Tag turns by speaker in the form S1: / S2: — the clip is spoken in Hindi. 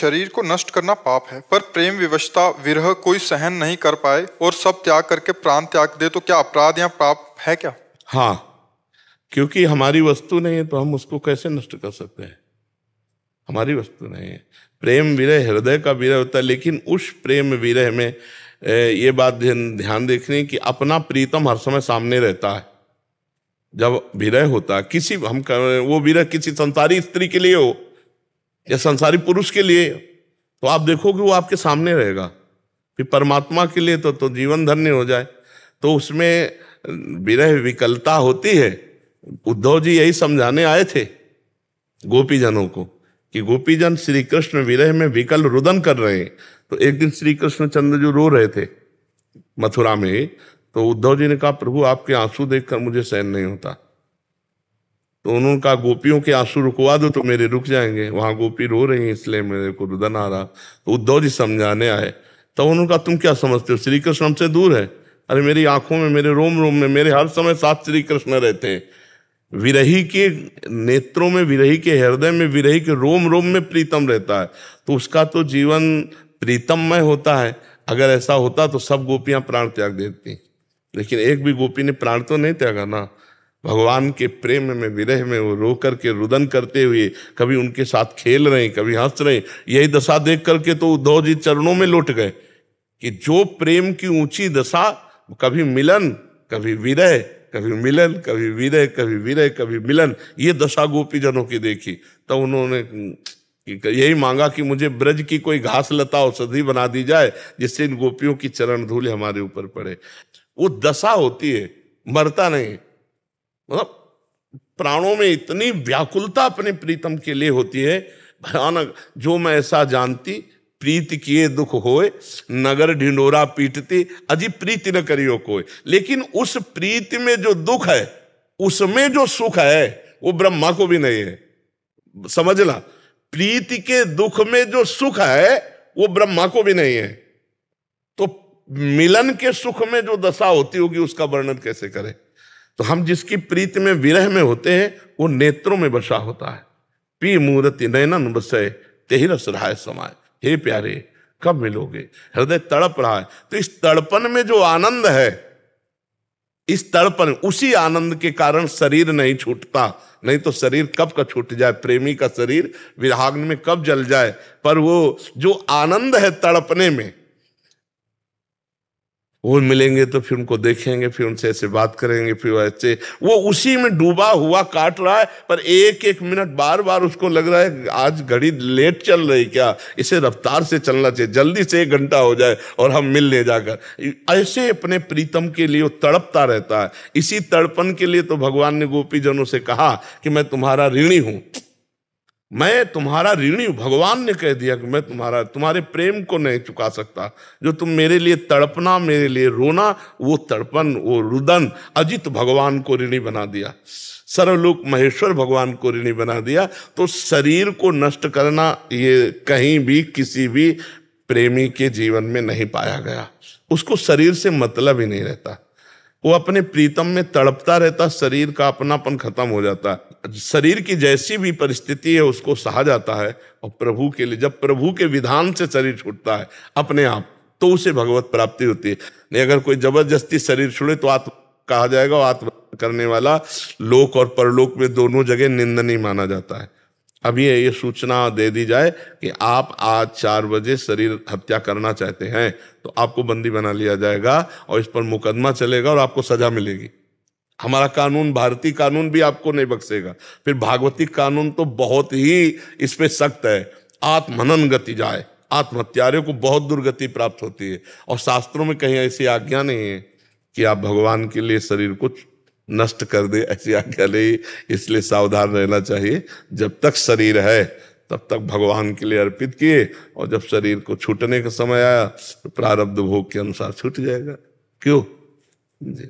S1: शरीर को नष्ट करना पाप है, पर प्रेम विवशता विरह कोई सहन नहीं कर पाए और सब त्याग करके प्राण त्याग दे तो क्या अपराध या पाप है क्या?
S2: हाँ, क्योंकि हमारी वस्तु नहीं है तो हम उसको कैसे नष्ट कर सकते हैं? हमारी वस्तु नहीं है। प्रेम विरह हृदय का विरह होता है, लेकिन उस प्रेम विरह में ये बात ध्यान देखनी कि अपना प्रीतम हर समय सामने रहता है। जब विरह होता है किसी वो विरह किसी संसारी स्त्री के लिए हो या संसारी पुरुष के लिए, तो आप देखोगे वो आपके सामने रहेगा। फिर परमात्मा के लिए तो जीवन धन्य हो जाए। तो उसमें विरह विकलता होती है। उद्धव जी यही समझाने आए थे गोपीजनों को कि गोपीजन श्री कृष्ण विरह में विकल रुदन कर रहे हैं। तो एक दिन श्री कृष्ण चंद्र जो रो रहे थे मथुरा में, तो उद्धव जी ने कहा प्रभु आपके आंसू देखकर मुझे सहन नहीं होता। तो उन्होंने कहा गोपियों के आंसू रुकवा दो तो मेरे रुक जाएंगे, वहां गोपी रो रही है इसलिए मेरे को रुदन आ रहा। तो उद्धव जी समझाने आए, तो उन्होंने कहा तुम क्या समझते हो, श्री कृष्ण हमसे दूर है? अरे मेरी आंखों में, मेरे रोम रोम में, मेरे हर समय साथ श्री कृष्ण रहते हैं। विरही के नेत्रों में, विरही के हृदय में, विरही के रोम रोम में प्रीतम रहता है, तो उसका तो जीवन प्रीतममय होता है। अगर ऐसा होता तो सब गोपियां प्राण त्याग देती, लेकिन एक भी गोपी ने प्राण तो नहीं त्यागा ना। भगवान के प्रेम में, विरह में वो रो करके रुदन करते हुए कभी उनके साथ खेल रहे, कभी हंस रहे। यही दशा देख करके तो उद्धव जी चरणों में लौट गए कि जो प्रेम की ऊंची दशा, कभी मिलन कभी विरह, कभी मिलन कभी विरह, कभी विरह कभी मिलन, ये दशा गोपीजनों की देखी। तो उन्होंने यही मांगा कि मुझे ब्रज की कोई घास लता औषधि बना दी जाए जिससे इन गोपियों की चरण धूल हमारे ऊपर पड़े। वो दशा होती है, मरता नहीं। मतलब प्राणों में इतनी व्याकुलता अपने प्रीतम के लिए होती है भयानक। जो मैं ऐसा जानती प्रीति किए दुख होए, नगर ढिंडोरा पीटती अजी प्रीति न करियो कोई। लेकिन उस प्रीति में जो दुख है, उसमें जो सुख है, वो ब्रह्मा को भी नहीं है। समझना, प्रीति के दुख में जो सुख है वो ब्रह्मा को भी नहीं है। तो मिलन के सुख में जो दशा होती होगी उसका वर्णन कैसे करें? तो हम जिसकी प्रीति में, विरह में होते हैं, वो नेत्रों में बसा होता है। पी मूर्ति नयनन बसे तेहि रस रहाय समाय। हे प्यारे कब मिलोगे? हृदय तड़प रहा है। तो इस तड़पन में जो आनंद है, इस तड़पन, उसी आनंद के कारण शरीर नहीं छूटता। नहीं तो शरीर कब का छूट जाए, प्रेमी का शरीर विराग्न में कब जल जाए। पर वो जो आनंद है तड़पने में, वो मिलेंगे तो फिर उनको देखेंगे, फिर उनसे ऐसे बात करेंगे, फिर ऐसे वो उसी में डूबा हुआ काट रहा है। पर एक एक मिनट बार बार उसको लग रहा है आज घड़ी लेट चल रही क्या, इसे रफ्तार से चलना चाहिए, जल्दी से 1 घंटा हो जाए और हम मिल ले जाकर। ऐसे अपने प्रीतम के लिए वो तड़पता रहता है। इसी तड़पन के लिए तो भगवान ने गोपीजनों से कहा कि मैं तुम्हारा ऋणी हूं, मैं तुम्हारा ऋणी हूं। भगवान ने कह दिया कि मैं तुम्हारे प्रेम को नहीं चुका सकता। जो तुम मेरे लिए तड़पना, मेरे लिए रोना, वो तड़पन, वो रुदन अजित भगवान को ऋणी बना दिया, सर्वलोक महेश्वर भगवान को ऋणी बना दिया। तो शरीर को नष्ट करना ये कहीं भी किसी भी प्रेमी के जीवन में नहीं पाया गया। उसको शरीर से मतलब ही नहीं रहता, वो अपने प्रीतम में तड़पता रहता, शरीर का अपनापन खत्म हो जाता है। शरीर की जैसी भी परिस्थिति है उसको सहा जाता है। और प्रभु के लिए, जब प्रभु के विधान से शरीर छूटता है अपने आप, तो उसे भगवत प्राप्ति होती है। नहीं अगर कोई जबरदस्ती शरीर छोड़े तो आत्म कहा जाएगा, और आत्म करने वाला लोक और परलोक में दोनों जगह निंदनीय माना जाता है। अब ये सूचना दे दी जाए कि आप आज 4 बजे शरीर हत्या करना चाहते हैं तो आपको बंदी बना लिया जाएगा और इस पर मुकदमा चलेगा और आपको सजा मिलेगी। हमारा कानून, भारतीय कानून भी आपको नहीं बख्शेगा। फिर भागवतिक कानून तो बहुत ही इस पे सख्त है। आत्महनन गति जाए, आत्महत्यारे को बहुत दुर्गति प्राप्त होती है। और शास्त्रों में कहीं ऐसी आज्ञा नहीं है कि आप भगवान के लिए शरीर को नष्ट कर दे, ऐसी आज्ञा नहीं। इसलिए सावधान रहना चाहिए। जब तक शरीर है तब तक भगवान के लिए अर्पित किए, और जब शरीर को छूटने का समय आया तो प्रारब्ध भोग के अनुसार छूट जाएगा। क्यों जी?